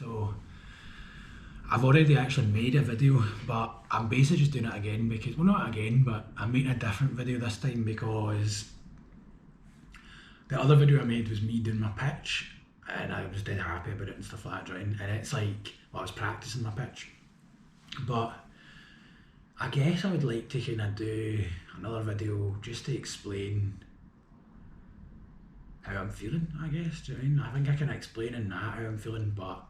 So I've already actually made a video, but I'm basically just doing it again because, well, not again, but I'm making a different video this time because the other video I made was me doing my pitch and I was dead happy about it and stuff like that, right? And it's like, well, I was practicing my pitch. But I guess I would like to kind of do another video just to explain how I'm feeling, I guess. Do you know what I mean? I think I can explain in that how I'm feeling, but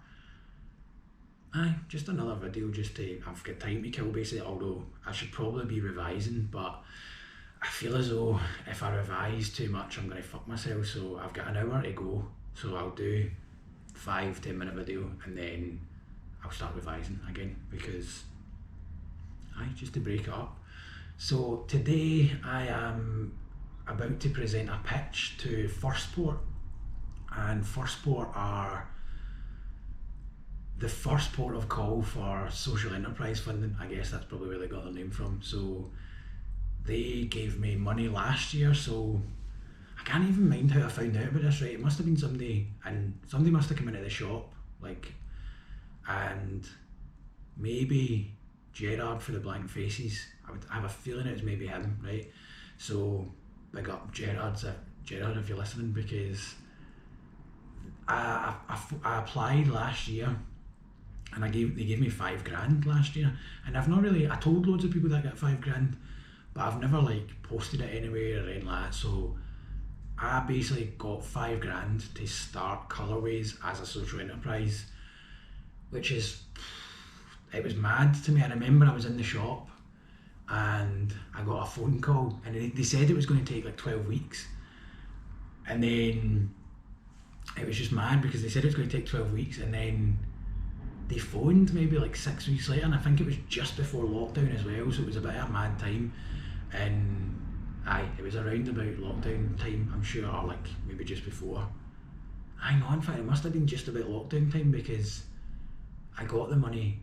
aye, just another video just to, I've got time to kill basically, although I should probably be revising, but I feel as though if I revise too much I'm going to fuck myself, so I've got an hour to go, so I'll do 5-10 minute video and then I'll start revising again because, aye, just to break it up. So today I am about to present a pitch to Firstport, and Firstport are the first port of call for social enterprise funding. I guess that's probably where they got their name from. So they gave me money last year, so I can't even mind how I found out about this, right? It must have been somebody, and somebody must have come into the shop, like, and maybe Gerard for the Blank Faces. I have a feeling it was maybe him, right? So big up Gerard if you're listening, because I applied last year and they gave me $5,000 last year, and I've not really, I told loads of people that I got $5,000, but I've never like posted it anywhere or anything like that. So I basically got $5,000 to start Colourways as a social enterprise, which is, it was mad to me. I remember I was in the shop and I got a phone call and they said it was going to take like 12 weeks, and then it was just mad because they said it was going to take 12 weeks and then they phoned maybe like 6 weeks later, and I think it was just before lockdown as well, so it was a bit of a mad time. And aye, it was around about lockdown time, I'm sure, or like maybe just before. I know, in fact it must have been just about lockdown time because I got the money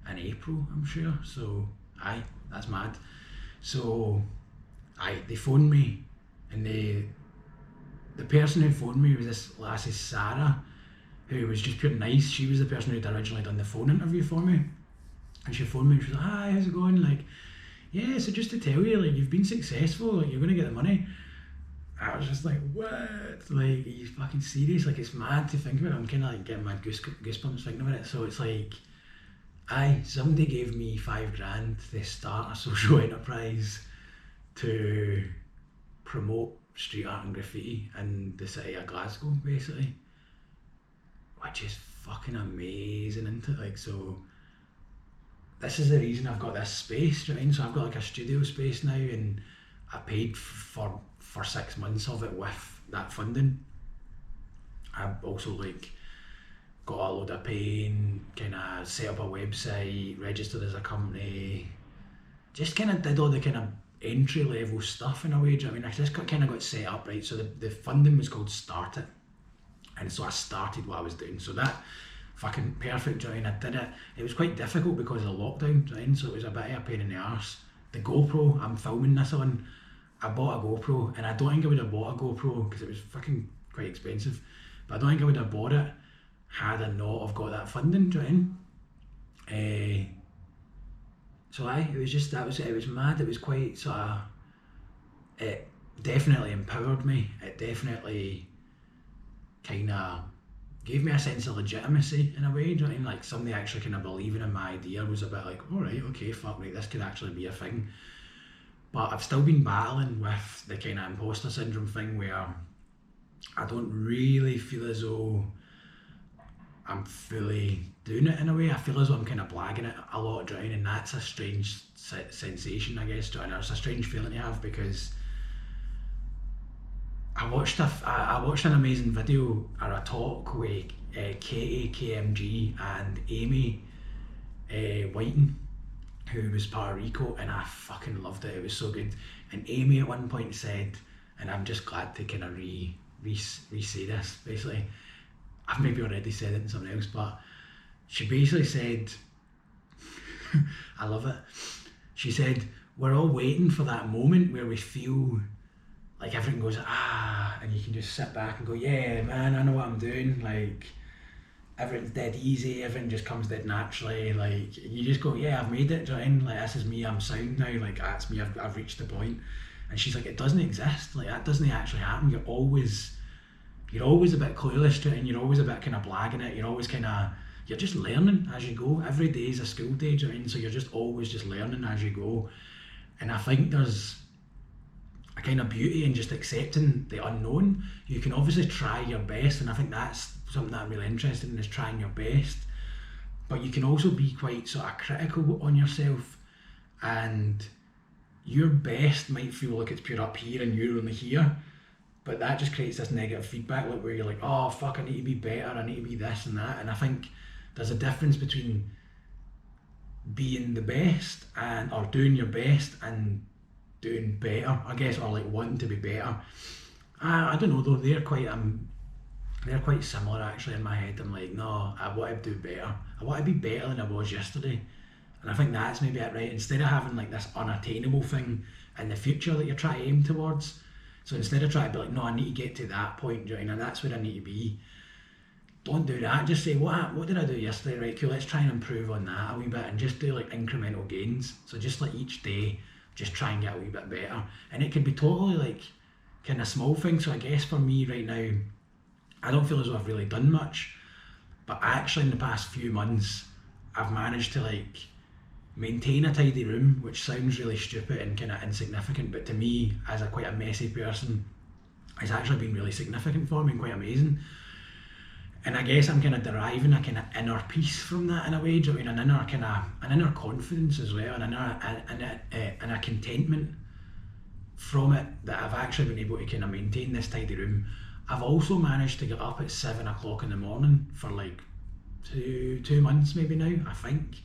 in April, I'm sure. So aye, that's mad. So aye, they phoned me, and the person who phoned me was this lassie Sarah, who was just pure nice. She was the person who'd originally done the phone interview for me, and she phoned me and she was like, hi, how's it going? Like, yeah, so just to tell you, like, you've been successful, like, you're gonna get the money. I was just like, what? Like, are you fucking serious? Like, it's mad to think about it. I'm kind of like getting my goosebumps thinking about it. So it's like, aye, somebody gave me $5,000 to start a social enterprise to promote street art and graffiti in the city of Glasgow, basically, which is fucking amazing, isn't it? Like, so this is the reason I've got this space, do you know what I mean? So I've got like a studio space now, and I paid for 6 months of it with that funding. I've also like got a load of pain, kind of set up a website, registered as a company, just kind of did all the kind of entry level stuff in a way, do you know what I mean? I just kind of got set up, right? So the funding was called Start It, and so I started what I was doing. So that fucking perfect, do you know what I mean? I did it. It was quite difficult because of the lockdown, do you know what I mean? So it was a bit of a pain in the arse. The GoPro I'm filming this on, I bought a GoPro, and I don't think I would have bought a GoPro because it was fucking quite expensive, but I don't think I would have bought it had I not have got that funding, do you know what I mean? So aye, it was just, it was mad. It was quite sort of, it definitely empowered me. It definitely kind of gave me a sense of legitimacy in a way, do you know what I mean? Like, somebody actually kind of believing in my idea was a bit like, alright, okay, fuck, right, this could actually be a thing. But I've still been battling with the kind of imposter syndrome thing where I don't really feel as though I'm fully doing it in a way. I feel as though I'm kind of blagging it a lot, do you know what I mean? And that's a strange sensation, I guess, do you know what I mean? It's a strange feeling to have because I watched an amazing video or a talk with Katie KMG and Amy Whiten, who was part of Rico, and I fucking loved it. It was so good. And Amy at one point said, and I'm just glad to kind of re-say this, basically, I've maybe already said it in something else, but she basically said, I love it, she said, we're all waiting for that moment where we feel like everything goes, and you can just sit back and go, yeah, man, I know what I'm doing, like, everything's dead easy, everything just comes dead naturally. Like you just go, yeah, I've made it, do you know what I mean? Like this is me, I'm sound now, like that's me, I've reached the point. And she's like, it doesn't exist, like that doesn't actually happen. You're always a bit clueless to it, and you're always a bit kind of blagging it. You're always kind of, you're just learning as you go. Every day is a school day, do you know what I mean? So you're just always just learning as you go. And I think there's a kind of beauty in just accepting the unknown. You can obviously try your best, and I think that's something that I'm really interested in, is trying your best. But you can also be quite sort of critical on yourself, and your best might feel like it's pure up here and you're only here. But that just creates this negative feedback loop where you're like, oh fuck, I need to be better, I need to be this and that. And I think there's a difference between being the best and or doing your best and doing better, I guess, or like wanting to be better. I don't know though, they're quite similar actually in my head. I'm like, no, I want to do better. I want to be better than I was yesterday. And I think that's maybe it, right? Instead of having like this unattainable thing in the future that you're trying to aim towards. So instead of trying to be like, no, I need to get to that point, you know, and that's where I need to be. Don't do that. Just say, what did I do yesterday? Right, cool, let's try and improve on that a wee bit and just do like incremental gains. So just like each day, just try and get a wee bit better. And it could be totally like kind of small things. So I guess for me right now, I don't feel as though I've really done much. But actually in the past few months, I've managed to like maintain a tidy room, which sounds really stupid and kind of insignificant, but to me, as a quite a messy person, it's actually been really significant for me and quite amazing. And I guess I'm kind of deriving a kind of inner peace from that in a way, do you know what I mean? An inner confidence as well, and a contentment from it, that I've actually been able to kind of maintain this tidy room. I've also managed to get up at 7 o'clock in the morning for like two months maybe now, I think.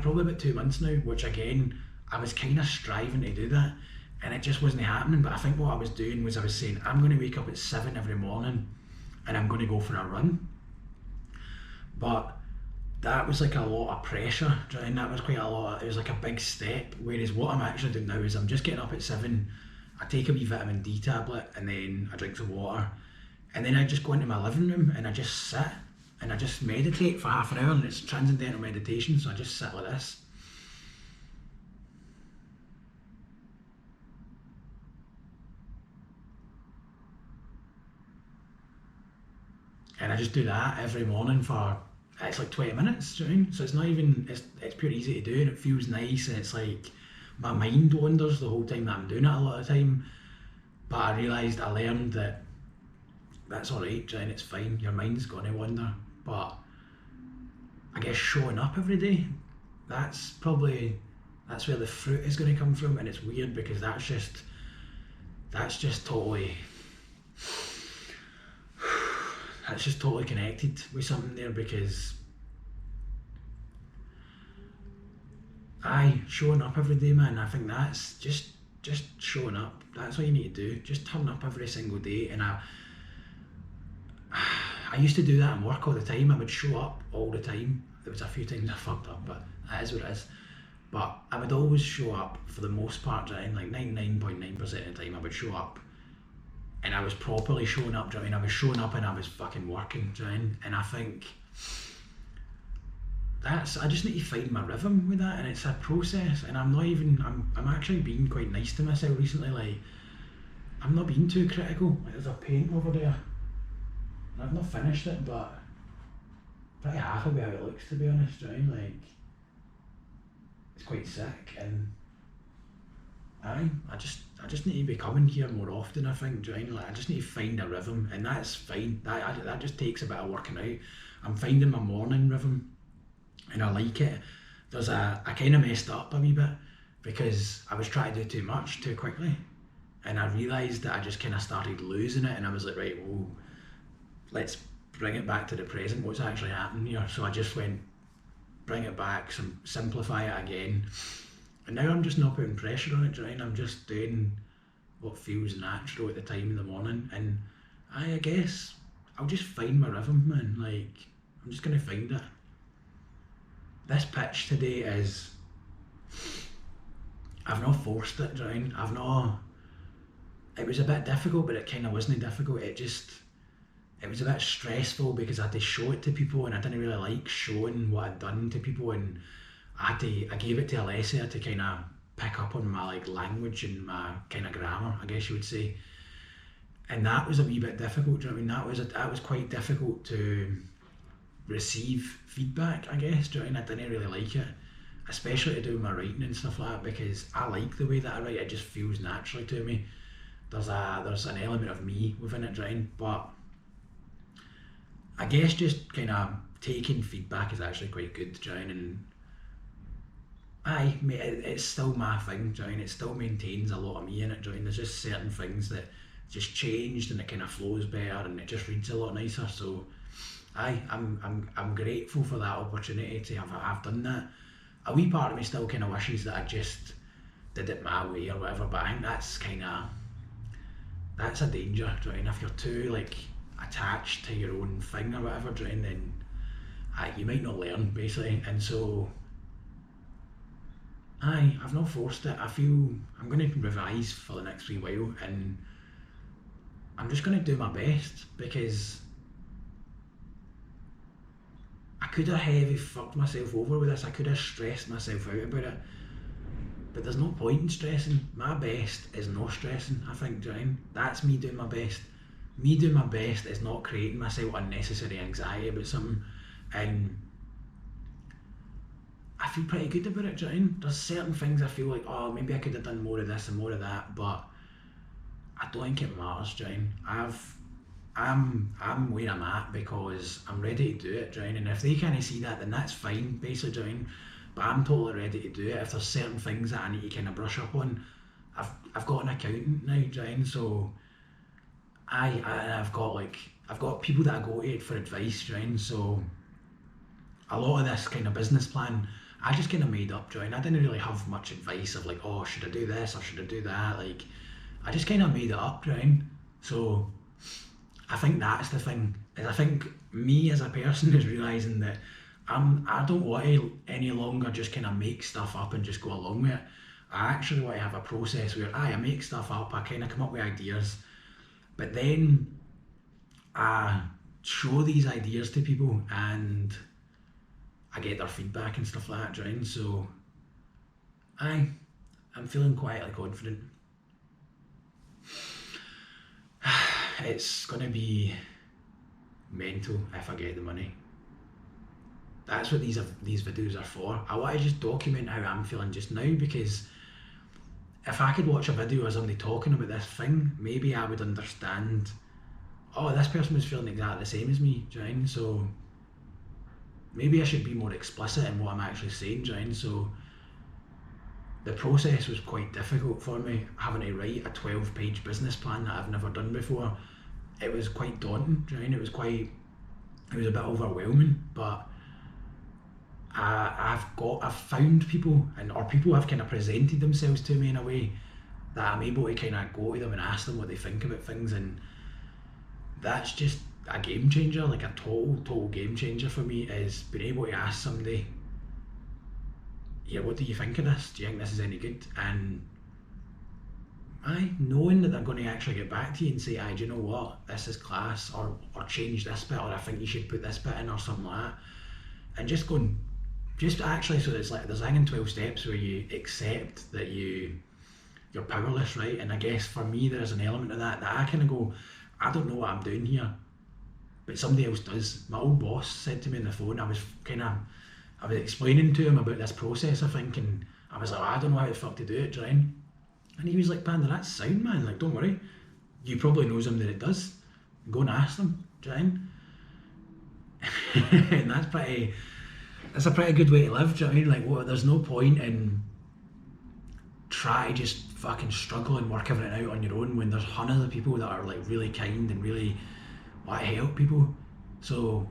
Probably about 2 months now, which again, I was kind of striving to do that and it just wasn't happening. But I think what I was doing was I was saying, I'm going to wake up at 7 every morning and I'm going to go for a run. But that was like a lot of pressure, and that was quite a lot, it was like a big step. Whereas what I'm actually doing now is I'm just getting up at 7, I take a wee vitamin D tablet and then I drink some water. And then I just go into my living room and I just sit and I just meditate for half an hour, and it's transcendental meditation, so I just sit like this. And I just do that every morning for, it's like 20 minutes, do you know what I mean? So it's not even, it's pure easy to do and it feels nice, and it's like, my mind wanders the whole time that I'm doing it a lot of the time. But I learned that that's alright, do you know, and it's fine, your mind's gonna wander. But I guess showing up every day, that's where the fruit is going to come from. And it's weird because that's just totally connected with something there, because showing up every day, man, I think that's just showing up. That's all you need to do. Just turn up every single day. And I used to do that in work all the time. I would show up all the time. There was a few times I fucked up, but that is what it is. But I would always show up for the most part, right? Like 99.9% of the time I would show up and I was properly showing up, do you know what I mean? I was showing up and I was fucking working, do you know what I mean? And I think I just need to find my rhythm with that, and it's a process. And I'm actually being quite nice to myself recently. Like, I'm not being too critical. Like, there's a paint over there. I've not finished it, but pretty happy with how it looks, to be honest, right? Like, it's quite sick, and I just need to be coming here more often, I think, do you know what I mean? Like, I just need to find a rhythm, and that's fine. That just takes a bit of working out. I'm finding my morning rhythm, and I like it. I kind of messed up a wee bit, because I was trying to do too much too quickly, and I realised that I just kind of started losing it, and I was like, right, well, let's bring it back to the present, what's actually happening here. So I just went, bring it back, simplify it again. And now I'm just not putting pressure on it, do you know what I mean? I'm just doing what feels natural at the time in the morning. And I guess I'll just find my rhythm, man. Like, I'm just going to find it. This pitch today is, I've not forced it, do you know what I mean? It was a bit difficult, but it kind of wasn't difficult. It it was a bit stressful because I had to show it to people, and I didn't really like showing what I'd done to people, and I gave it to Alessia to kind of pick up on my like language and my kind of grammar, I guess you would say. And that was a wee bit difficult. Do you know what I mean? That was quite difficult to receive feedback, I guess. Do you know what I mean? I didn't really like it, especially to do my writing and stuff like that, because I like the way that I write. It just feels naturally to me. There's an element of me within it, do you know what I mean? But I guess just kind of taking feedback is actually quite good, do you know what I mean? And it's still my thing, do you know what I mean? It still maintains a lot of me in it, do you know what I mean? There's just certain things that just changed and it kind of flows better and it just reads a lot nicer. So I'm grateful for that opportunity to have done that. A wee part of me still kind of wishes that I just did it my way or whatever, but I think that's a danger, do you know what I mean? If you're too like attached to your own thing or whatever, do you know what I mean? Then you might not learn basically. And so I've not forced it. I feel I'm going to revise for the next wee while, and I'm just going to do my best, because I could have heavy fucked myself over with this. I could have stressed myself out about it, but there's no point in stressing. My best is not stressing, I think, do you know what I mean? That's me doing my best. Me doing my best is not creating myself unnecessary anxiety about something, and I feel pretty good about it, do you know what I mean? There's certain things I feel like, oh, maybe I could have done more of this and more of that, but I don't think it matters, do you know what I mean? I'm where I'm at because I'm ready to do it, do you know what I mean? And if they can't see that, then that's fine, basically, do you know what I mean? But I'm totally ready to do it. If there's certain things that I need to kind of brush up on, I've got an accountant now, do you know what I mean? So I've got people that I go to for advice, do you know what I mean? So a lot of this kind of business plan, I just kind of made up, do you know what I mean? I didn't really have much advice of like, oh, should I do this or should I do that? Like, I just kind of made it up, do you know what I mean? So I think that's the thing, is I think me as a person is realising that I don't want to any longer just kind of make stuff up and just go along with it. I actually want to have a process where I make stuff up, I kind of come up with ideas, but then I show these ideas to people and I get their feedback and stuff like that, do you know what I mean? So I'm feeling quietly confident. It's going to be mental if I get the money. That's what these videos are for. I want to just document how I'm feeling just now, because if I could watch a video of somebody talking about this thing, maybe I would understand, oh, this person was feeling exactly the same as me, do you know what I mean? So maybe I should be more explicit in what I'm actually saying, do you know what I mean? So the process was quite difficult for me, having to write a 12-page business plan that I've never done before. It was quite daunting, do you know what I mean? It was a bit overwhelming, but I've found people, or people have kind of presented themselves to me in a way that I'm able to kind of go to them and ask them what they think about things, and that's just a game changer, like a total game changer for me, is being able to ask somebody, yeah, what do you think of this? Do you think this is any good? And knowing that they're going to actually get back to you and say, do you know what, this is class, or change this bit, or I think you should put this bit in, or something like that. And just actually, so it's like there's a thing in 12 steps where you accept that you're powerless, right? And I guess for me there's an element of that I kind of go, I don't know what I'm doing here, but somebody else does. My old boss said to me on the phone, I was explaining to him about this process, I think, and I was like, I don't know how the fuck to do it, do you know what I mean? And he was like, Panda, that's sound, man, like, don't worry, you probably know somebody that does, go and ask them, do you know what I mean? And that's a pretty good way to live, do you know what I mean? Like, there's no point in try to just fucking struggle and work everything out on your own when there's hundreds of people that are like really kind and really want to help people. So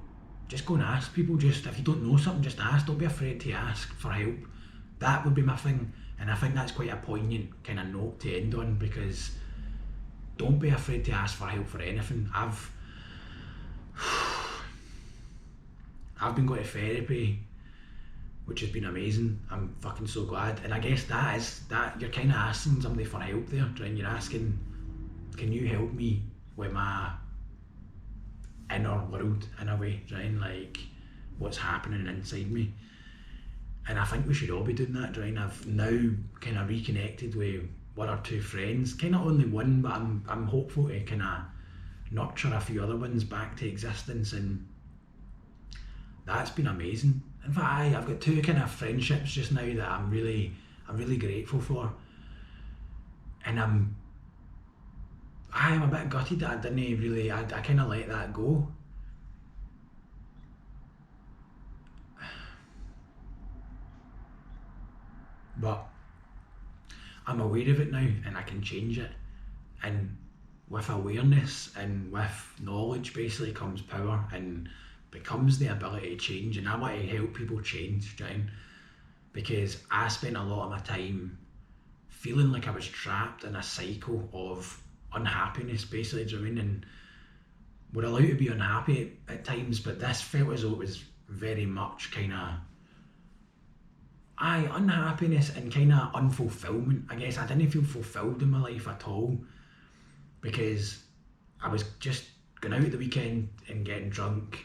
just go and ask people. Just if you don't know something, just ask. Don't be afraid to ask for help. That would be my thing, and I think that's quite a poignant kind of note to end on, because don't be afraid to ask for help for anything. I've been going to therapy, which has been amazing. I'm fucking so glad. And I guess that you're kind of asking somebody for help there, and you're asking, can you help me with my inner world in a way, right? Like what's happening inside me. And I think we should all be doing that, right? I've now kind of reconnected with one or two friends, kind of only one, but I'm hopeful to kind of nurture a few other ones back to existence, and that's been amazing. In fact, I've got two kind of friendships just now that I'm really grateful for, and I'm a bit gutted that I didn't really, I kind of let that go. But I'm aware of it now and I can change it. And with awareness and with knowledge basically comes power and becomes the ability to change. And I want to help people change, Jane, because I spent a lot of my time feeling like I was trapped in a cycle of unhappiness basically, do you know what I mean? And we're allowed to be unhappy at times, but this felt as though it was very much kind of unhappiness and kind of unfulfillment. I guess I didn't feel fulfilled in my life at all because I was just going out at the weekend and getting drunk,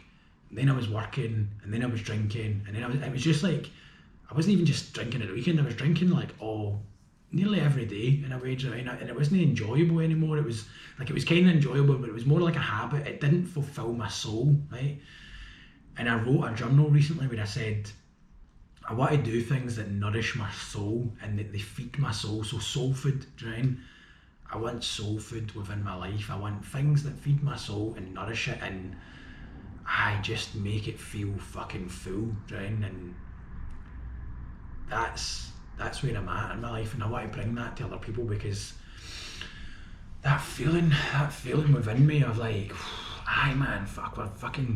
and then I was working, and then I was drinking, and then it was just like I wasn't even just drinking at the weekend. I was drinking like nearly every day in a way, and it wasn't enjoyable anymore. It was kind of enjoyable, but it was more like a habit. It didn't fulfill my soul, right? And I wrote a journal recently where I said I want to do things that nourish my soul and that they feed my soul. So soul food, do you know what I mean? I want soul food within my life. I want things that feed my soul and nourish it, and I just make it feel fucking full, do you know what I mean? And that's where I'm at in my life, and I want to bring that to other people because that feeling within me of like, aye man,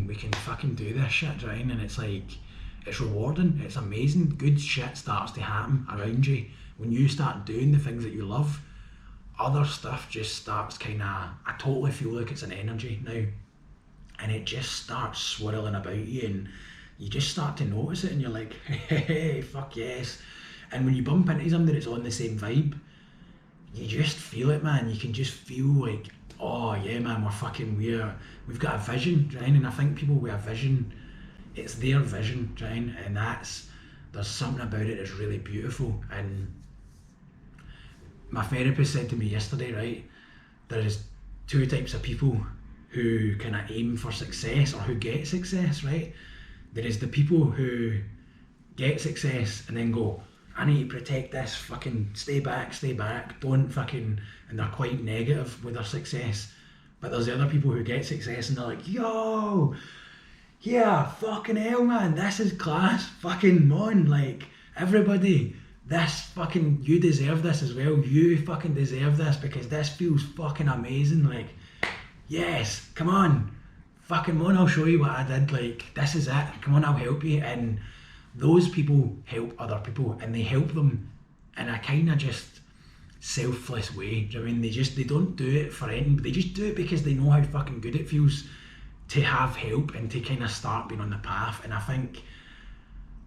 we can fucking do this shit, do you know what I mean? And it's like, it's rewarding, it's amazing. Good shit starts to happen around you. When you start doing the things that you love, other stuff just starts I totally feel like it's an energy now. And it just starts swirling about you, and you just start to notice it, and you're like, hey, fuck yes. And when you bump into somebody that's on the same vibe, you just feel it, man. You can just feel like, oh yeah, man, we've got a vision, right? And I think people with a vision, it's their vision, right? And there's something about it that's really beautiful. And my therapist said to me yesterday, right, there's two types of people who kind of aim for success or who get success, right? There is the people who get success and then go, I need to protect this, fucking stay back, don't fucking, and they're quite negative with their success. But there's the other people who get success and they're like, yo, yeah, fucking hell, man, this is class, fucking mon, like, everybody, this fucking, you deserve this as well, you fucking deserve this because this feels fucking amazing, like, yes, come on, fucking mon, I'll show you what I did, like, this is it, come on, I'll help you. And those people help other people, and they help them in a kind of just selfless way, do you know what I mean? They don't do it for anything, they just do it because they know how fucking good it feels to have help and to kind of start being on the path. And I think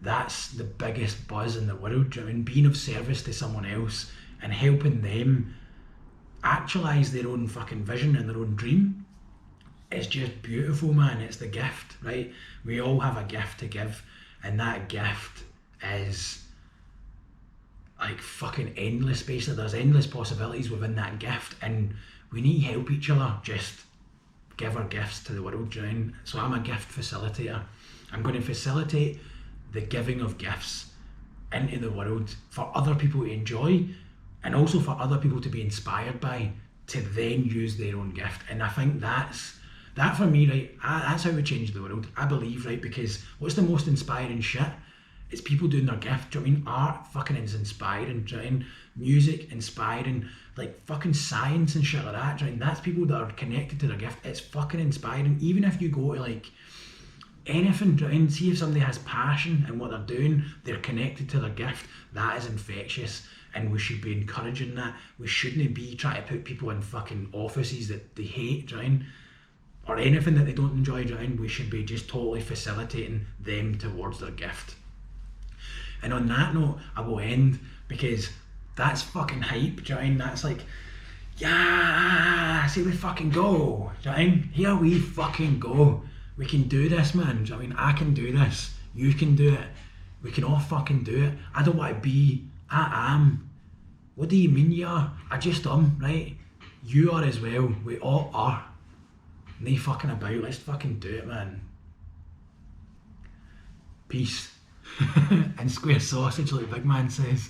that's the biggest buzz in the world, do you know what I mean? Being of service to someone else and helping them actualize their own fucking vision and their own dream. It's just beautiful, man. It's the gift, right? We all have a gift to give, and that gift is like fucking endless, basically. There's endless possibilities within that gift, and we need to help each other just give our gifts to the world, do you know what I mean? So I'm a gift facilitator. I'm going to facilitate the giving of gifts into the world for other people to enjoy, and also for other people to be inspired by, to then use their own gift. And I think that for me, right, that's how we change the world, I believe, right? Because what's the most inspiring shit? It's people doing their gift, do you know what I mean? Art fucking is inspiring, do you know what I mean? Music, inspiring, like fucking science and shit like that, do you know what I mean? That's people that are connected to their gift. It's fucking inspiring. Even if you go to like anything, do you know what I mean? See if somebody has passion in what they're doing, they're connected to their gift, that is infectious. And we should be encouraging that. We shouldn't be trying to put people in fucking offices that they hate, do you know what I mean? Or anything that they don't enjoy, do you know what I mean? We should be just totally facilitating them towards their gift. And on that note, I will end, because that's fucking hype, do you know what I mean? That's like, Yeah, see we fucking go. Do you know what I mean? Here we fucking go. We can do this, man. Do you know what I mean? I can do this. You can do it. We can all fucking do it. I don't want to be. I am. What do you mean you are? I just am, right? You are as well. We all are. No fucking about. Let's fucking do it, man. Peace. And square sausage, like Big Man says.